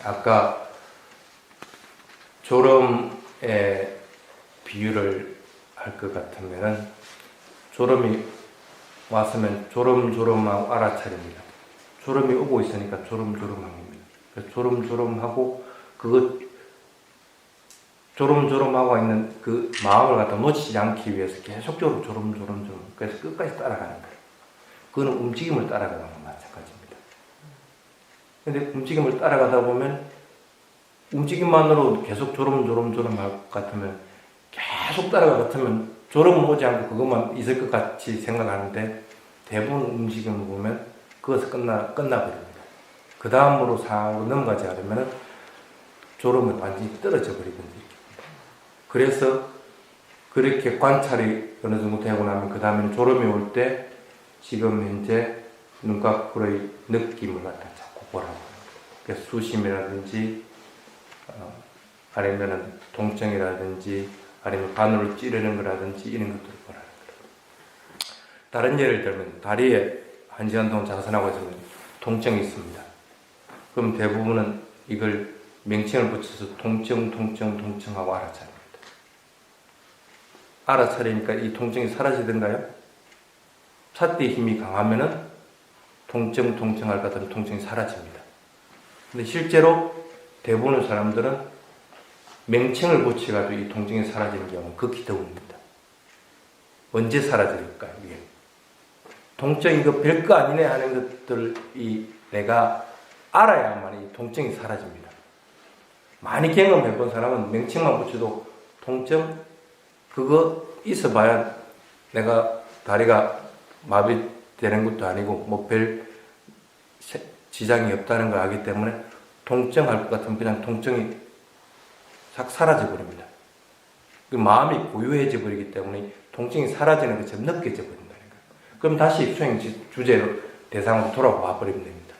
아까 졸음의 비유를 할 것 같으면은 졸음이 왔으면 조름조름하고 알아차립니다. 졸음이 오고 있으니까 조름조름합니다. 조름조름하고 그거 조름조름하고 있는 그 마음을 갖다 놓치지 않기 위해서 계속적으로 조름조름 그래서 끝까지 따라가는 거예요. 그거는 움직임을 따라가는 건 마찬가지입니다. 근데 움직임을 따라가다 보면 움직임만으로 계속 조름조름 할 것 같으면 계속 따라가 같으면 졸음은 오지 않고 그것만 있을 것 같이 생각하는데 대부분 움직임을 보면 그것을 끝나버립니다. 그 다음으로 상으로 넘어가지 않으면 졸음은 완전히 떨어져 버리거든요. 그래서 그렇게 관찰이 어느 정도 되고 나면 그 다음에는 졸음이 올 때 지금 현재 눈꺼풀의 느낌을 갖다 자꾸 보라고 합니다. 그래서 수심이라든지 아니면은 통증이라든지 아니면 바늘로 찌르는 거라든지 이런 것들을 보라는 거예요. 다른 예를 들면 다리에 1시간 동안 자선하고 있으면 통증이 있습니다. 그럼 대부분은 이걸 명칭을 붙여서 통증하고 알아차립니다. 알아차리니까 이 통증이 사라지던가요? 찾기 힘이 강하면은 통증할 것 같은 통증이 사라집니다. 근데 실제로 대부분의 사람들은 명칭을 붙여가지고 이 통증이 사라지는 경우는 극히 드뭅니다. 언제 사라질까요? 이게 통증 이거 별거 아니네 하는 것들이 내가 알아야만 이 통증이 사라집니다. 많이 경험해본 사람은 명칭만 붙여도 통증 그거 있어봐야 내가 다리가 마비되는 것도 아니고 뭐 별 지장이 없다는 걸 알기 때문에 통증할 것 같으면 그냥 통증이 싹 사라져 버립니다. 그 마음이 고요해져 버리기 때문에 통증이 사라지는 것처럼 느껴져 버린다는 거예요. 그럼 다시 수행 주제로 대상으로 돌아와 버리면 됩니다.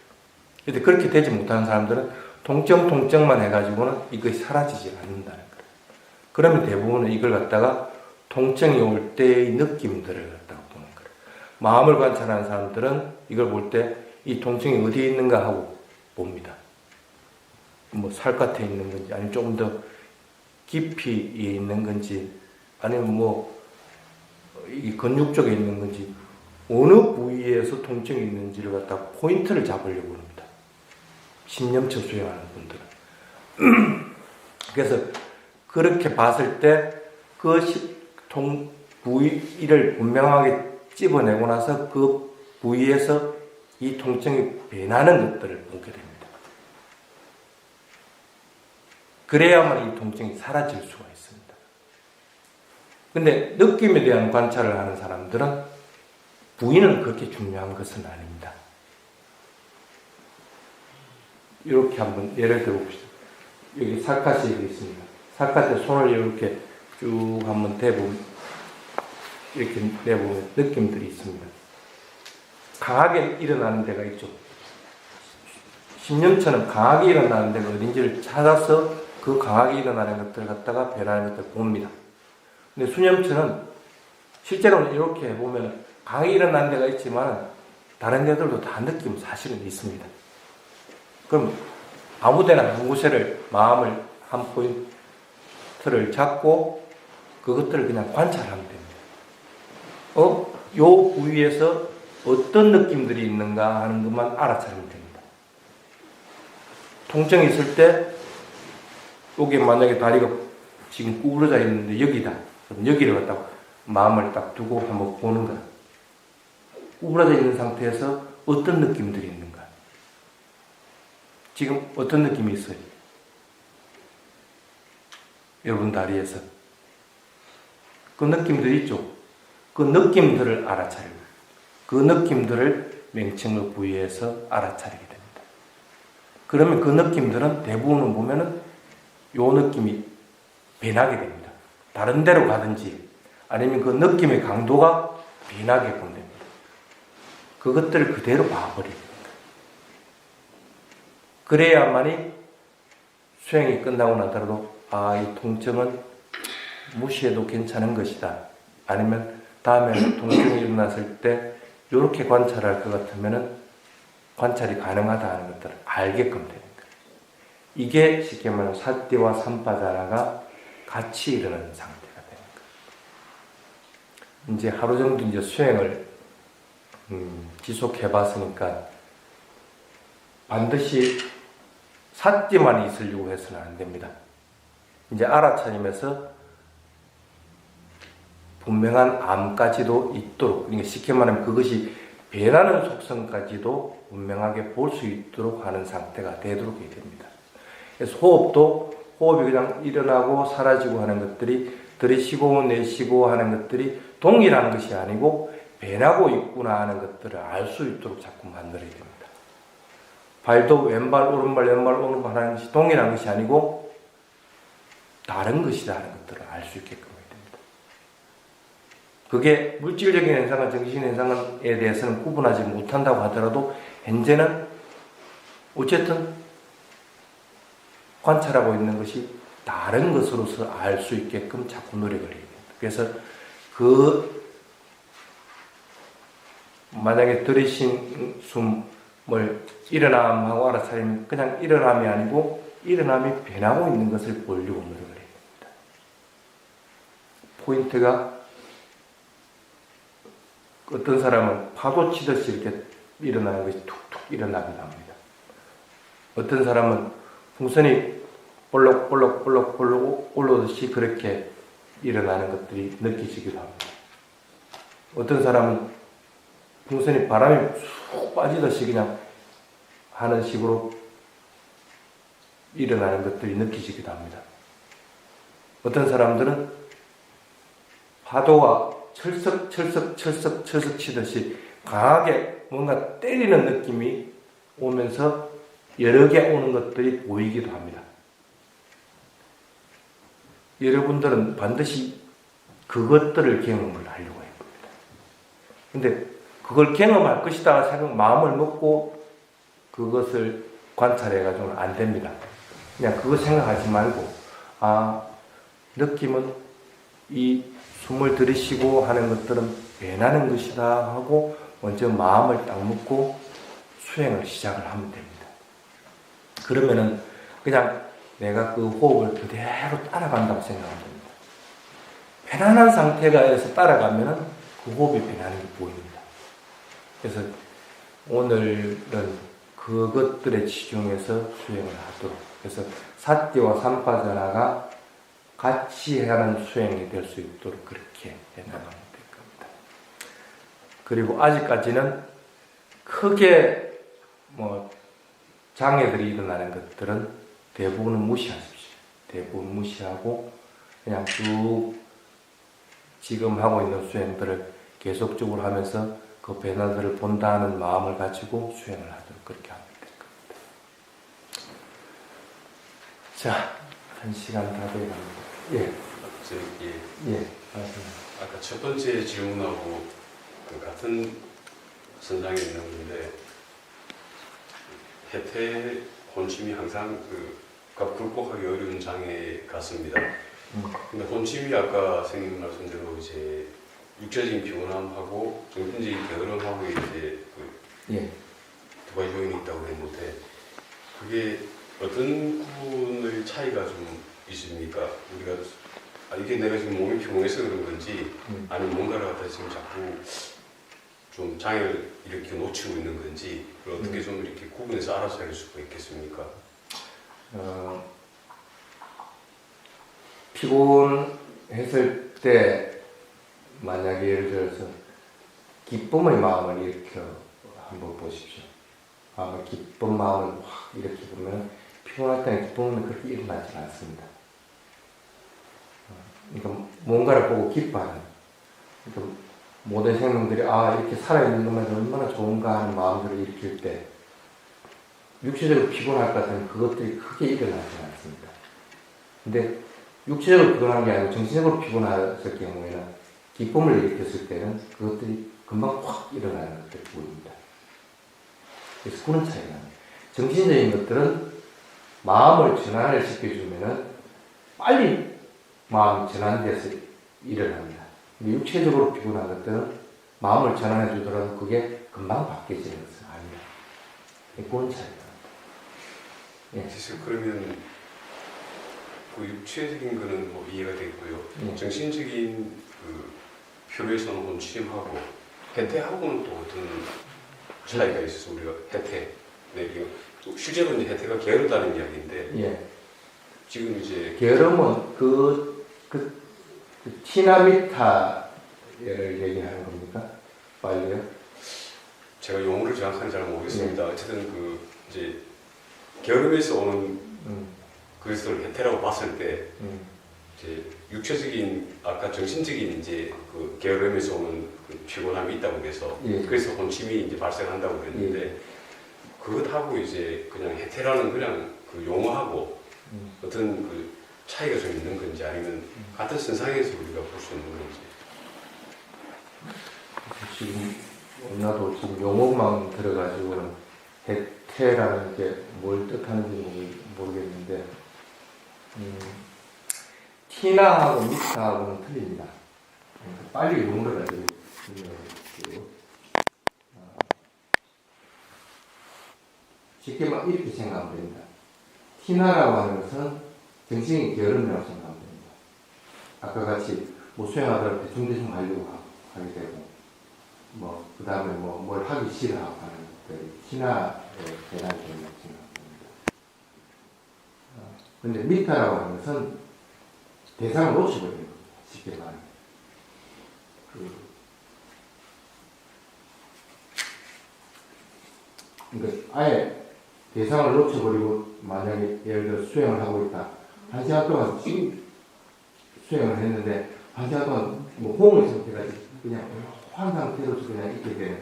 그런데 그렇게 되지 못하는 사람들은 통증만 해가지고는 이것이 사라지지 않는다는 거예요. 그러면 대부분은 이걸 갖다가 통증이 올 때의 느낌들을 갖다가 보는 거예요. 마음을 관찰하는 사람들은 이걸 볼 때 이 통증이 어디에 있는가 하고 봅니다. 뭐 살갗에 있는 건지 아니면 조금 더 깊이 있는 건지 아니면 뭐 이 근육 쪽에 있는 건지 어느 부위에서 통증이 있는지를 갖다 포인트를 잡으려고 합니다. 신념처 수행하는 분들은. 그래서 그렇게 봤을 때 그 부위를 분명하게 찝어내고 나서 그 부위에서 이 통증이 변하는 것들을 보게 됩니다. 그래야만 이 통증이 사라질 수가 있습니다. 근데 느낌에 대한 관찰을 하는 사람들은 부위는 그렇게 중요한 것은 아닙니다. 이렇게 한번 예를 들어 봅시다. 여기 살갗이 여기 있습니다. 살갗에 손을 이렇게 쭉 한번 대보면 이렇게 내보면 느낌들이 있습니다. 강하게 일어나는 데가 있죠. 신념처럼 강하게 일어나는 데가 어딘지를 찾아서 그 강하게 일어나는 것들을 갖다가 변하는 것들을 봅니다. 근데 수념처는 실제로는 이렇게 해보면 강하게 일어나는 데가 있지만 다른 데들도 다 느낌 사실은 있습니다. 그럼 아무데나 한 곳에를 마음을 한 포인트를 잡고 그것들을 그냥 관찰하면 됩니다. 요 부위에서 어떤 느낌들이 있는가 하는 것만 알아차리면 됩니다. 통증이 있을 때 여기 만약에 다리가 지금 구부러져 있는데 여기다. 그럼 여기를 갖다가 마음을 딱 두고 한번 보는 거야. 구부러져 있는 상태에서 어떤 느낌들이 있는가. 지금 어떤 느낌이 있어요? 여러분 다리에서. 그 느낌들이 있죠? 그 느낌들을 알아차리고, 그 느낌들을 명칭의 부위에서 알아차리게 됩니다. 그러면 그 느낌들은 대부분은 보면은 요 느낌이 변하게 됩니다. 다른 데로 가든지 아니면 그 느낌의 강도가 변하게끔 됩니다. 그것들을 그대로 봐버립니다. 그래야만이 수행이 끝나고 나더라도 이 통증은 무시해도 괜찮은 것이다. 아니면 다음에 통증이 일어났을 때 이렇게 관찰할 것 같으면은 관찰이 가능하다 하는 것들을 알게끔 되는 거예요. 이게 쉽게 말하면 사띠와 삼파자나가 같이 이르는 상태가 되는 거예요. 이제 하루 정도 이제 수행을 지속해 봤으니까 반드시 사띠만 있으려고 해서는 안 됩니다. 이제 알아차리면서 분명한 암까지도 있도록, 그러니까 쉽게 말하면 그것이 변하는 속성까지도 분명하게 볼 수 있도록 하는 상태가 되도록 해야 됩니다. 그래서 호흡이 그냥 일어나고 사라지고 하는 것들이 들이쉬고 내쉬고 하는 것들이 동일한 것이 아니고 변하고 있구나 하는 것들을 알 수 있도록 자꾸 만들어야 됩니다. 발도 왼발 오른발 하는 것이 동일한 것이 아니고 다른 것이다 하는 것들을 알 수 있게끔 해야 됩니다. 그게 물질적인 현상과 정신 현상에 대해서는 구분하지 못한다고 하더라도 현재는 어쨌든 관찰하고 있는 것이 다른 것으로서 알 수 있게끔 자꾸 노력을 해야 됩니다. 그래서 만약에 들이쉰 숨을 일어남하고 알아차리면 그냥 일어남이 아니고 일어남이 변하고 있는 것을 보려고 노력을 해야 됩니다. 포인트가 어떤 사람은 파도 치듯이 이렇게 일어나는 것이 툭툭 일어나기도 합니다. 어떤 사람은 풍선이 볼록볼록 올라오듯이 그렇게 일어나는 것들이 느껴지기도 합니다. 어떤 사람은 풍선이 바람이 쑥 빠지듯이 그냥 하는 식으로 일어나는 것들이 느껴지기도 합니다. 어떤 사람들은 파도가 철썩 치듯이 강하게 뭔가 때리는 느낌이 오면서 여러 개 오는 것들이 보이기도 합니다. 여러분들은 반드시 그것들을 경험을 하려고 할 겁니다. 근데 그걸 경험할 것이다 생각 마음을 먹고 그것을 관찰해가지고는 안 됩니다. 그냥 그거 생각하지 말고 느낌은 이 숨을 들이쉬고 하는 것들은 변하는 것이다 하고 먼저 마음을 딱 먹고 수행을 시작을 하면 됩니다. 그러면은 그냥 내가 그 호흡을 그대로 따라간다고 생각하면 됩니다. 편안한 상태가에서 따라가면은 그 호흡이 변하는 게 보입니다. 그래서 오늘은 그것들에 집중해서 수행을 하도록, 그래서 사띠와 삼파자나가 같이 하는 수행이 될 수 있도록 그렇게 해나가면 될 겁니다. 그리고 아직까지는 크게 장애들이 일어나는 것들은 대부분은 무시하십시오. 대부분 무시하고 그냥 쭉 지금 하고 있는 수행들을 계속적으로 하면서 그 변화들을 본다는 마음을 가지고 수행을 하도록 그렇게 하면 될 겁니다. 자, 1시간 다 돼갑니다. 예. 아까 첫 번째 질문하고 같은 선상에 있는 건데, 해태 혼침이 항상 극복하기 어려운 장애 같습니다. 근데 혼침이 아까 선생님 말씀대로 이제 육체적인 피곤함하고 정신적인 게으름하고 이제 두 가지 요인이 있다고 했는데, 그게 어떤 부분의 차이가 좀 있습니까? 우리가 이게 내가 지금 몸이 피곤해서 그런 건지 아니면 뭔가를 갖다 지금 자꾸 좀 장애를 이렇게 놓치고 있는 건지, 그걸 어떻게 좀 이렇게 구분해서 알아서 할 수가 있겠습니까? 피곤했을 때 만약에 예를 들어서 기쁨의 마음을 일으켜 한번 보십시오. 기쁜 마음을 확 이렇게 보면 피곤할 때는 기쁨은 그렇게 일어나지 않습니다. 그러니까 뭔가를 보고 기뻐하는, 그러니까 모든 생명들이 이렇게 살아있는 것만 얼마나 좋은가 하는 마음들을 일으킬 때 육체적으로 피곤할 것 같으면 그것들이 크게 일어나지 않습니다. 근데 육체적으로 피곤한 게 아니고 정신적으로 피곤했을 경우에는 기쁨을 일으켰을 때는 그것들이 금방 확 일어나는 것들이 보입니다. 그래서 그런 차이가 납니다. 정신적인 것들은 마음을 전환을 시켜주면은 빨리 마음이 전환돼서 일어납니다. 근데 육체적으로 피곤한 것들은 마음을 전환해 주더라도 그게 금방 바뀌어지는 것은 아닙니다. 그런 차이가 납니다. 사실 그러면 그 육체적인 거는 뭐 이해가 되고요. 예. 정신적인 그 표로에서는 혼침하고 해태하고는 또 어떤 차이가 있어서 우리가 해태, 네, 또 실제로 이제 해태가 게으르다는 이야기인데 예. 지금 이제 게으름은 그 티나미타를 얘기하는 겁니까? 빨리요? 제가 용어를 정확하게 잘 모르겠습니다. 어쨌든 그 이제 게으름에서 오는 그것을 해태라고 봤을 때 이제 육체적인 아까 정신적인 이제 그 게으름에서 오는 그 피곤함이 있다고 해서 예. 그래서 혼침이 이제 발생한다고 그랬는데 그것하고 이제 그냥 해태라는 그냥 그 용어하고 어떤 그 차이가 좀 있는 건지 아니면 같은 선상에서 우리가 볼 수 있는 건지. 지금 나도 지금 용어만 들어가지고는 해태라는 게 뭘 뜻하는지 모르겠는데 티나하고 미타하고는 틀립니다. 빨리 용어를 가지고 설명해볼게요. 쉽게 막 이렇게 생각하면 됩니다. 티나라고 하는 것은 정신이 게으름이라고 생각하면 됩니다. 아까 같이 뭐 수행하다가 대충대충 하려고 하게 되고 뭐 그 다음에 뭐 뭘 하기 싫어하고 하는 것들이 티나에 해당이 된다고 생각합니다. 근데 미타라고 하는 것은 대상을 놓쳐버리는 겁니다. 쉽게 말하면. 그러니까 아예 대상을 놓쳐버리고 만약에 예를 들어 수행을 하고 있다. 한 시간 동안 수행을 했는데 한 시간 동안 뭐 호응의 상태가 그냥 환 상태로 그냥 있게 되는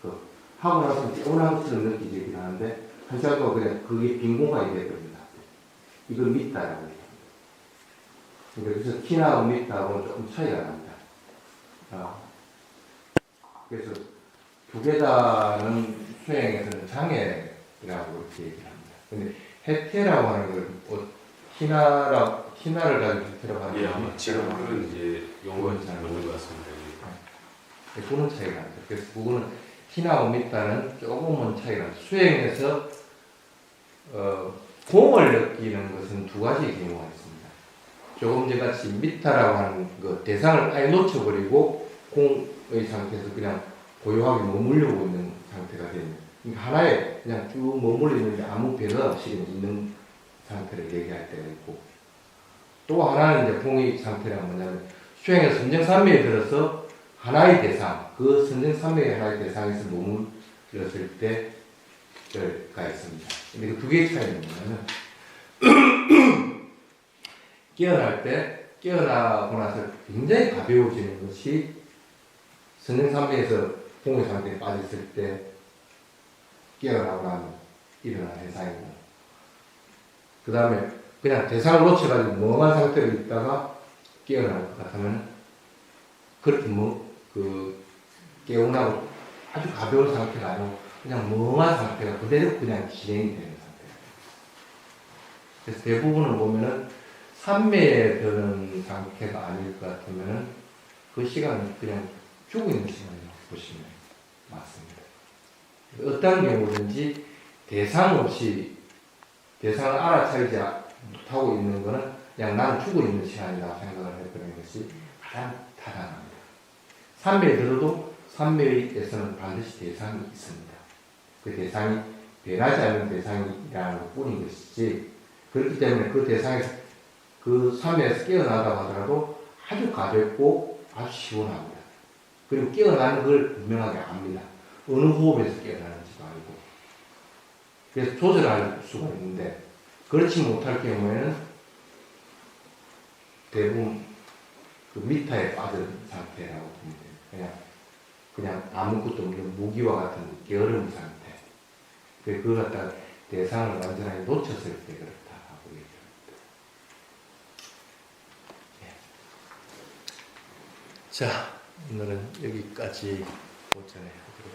그 하고 나서 개운한 것처럼 느끼긴 하는데 한 시간 동안 그냥 그게 빈 공간이 되어버립니다. 이걸 믿다라고 합니다. 그래서 티나하고 믿다하고는 조금 차이가 납니다. 그래서 두 개 다는 수행에서는 장애라고 이렇게 얘기를 합니다. 근데 해태라고 하는 걸 티나를 가지고 해태라고 하는 예, 건 아마 제가 그런 이제 용어가 잘 모르는 것 같습니다. 그런 차이가 납니다. 그래서 그거는 티나하고 믿다는 조금은 차이가 납니다. 수행에서 공을 느끼는 것은 두 가지 경우가 있습니다. 조금 전같이 미타라고 하는 그 대상을 아예 놓쳐버리고 공의 상태에서 그냥 고요하게 머물려고 있는 상태가 되는 하나에 그냥 쭉 머물러 있는데 아무 변화 없이 있는 상태를 얘기할 때가 있고 또 하나는 이제 공의 상태가 뭐냐면 수행에서 선정산매에 들어서 하나의 대상 그 선정산매의 하나의 대상에서 머물렀을 때가 있습니다. 근데 그 두 개의 차이는 뭐냐면 깨어나고 나서 굉장히 가벼워지는 것이 선정산매에서 공의 상태에 빠졌을 때 깨어나고 나면 일어나는 현상이고 그 다음에 그냥 대상을 놓쳐가지고 멍한 상태로 있다가 깨어날 것 같으면 그렇게 깨어나고 아주 가벼운 상태가 아니고 그냥 멍한 상태가 그대로 그냥 진행이 되는 상태예요. 그래서 대부분을 보면은 산매에 드는 상태가 아닐 것 같으면은 그 시간은 그냥 죽어 있는 시간이라고 보시면 맞습니다. 어떤 경우든지 대상 없이 대상을 알아차리지 못하고 있는 것은 그냥 나는 죽어 있는 시간이라고 생각을 해버리는 것이 가장 타당합니다. 산매에 들어도 산매에서는 반드시 대상이 있습니다. 그 대상이 변하지 않는 대상이라는 것 뿐인 것이지 그렇기 때문에 그 대상에서 그 산매에서 깨어나다고 하더라도 아주 가볍고 아주 시원합니다. 그리고 깨어나는 걸 분명하게 압니다. 어느 호흡에서 깨어나는지도 알고. 그래서 조절할 수가 있는데, 그렇지 못할 경우에는 대부분 그 미타에 빠진 상태라고 보면 돼요. 그냥 아무것도 없는 무기와 같은 게으름 상태. 그걸 갖다가 대상을 완전하게 놓쳤을 때 그렇다 하고 얘기합니다. 예. 자, 오늘은 여기까지 오전에 하도록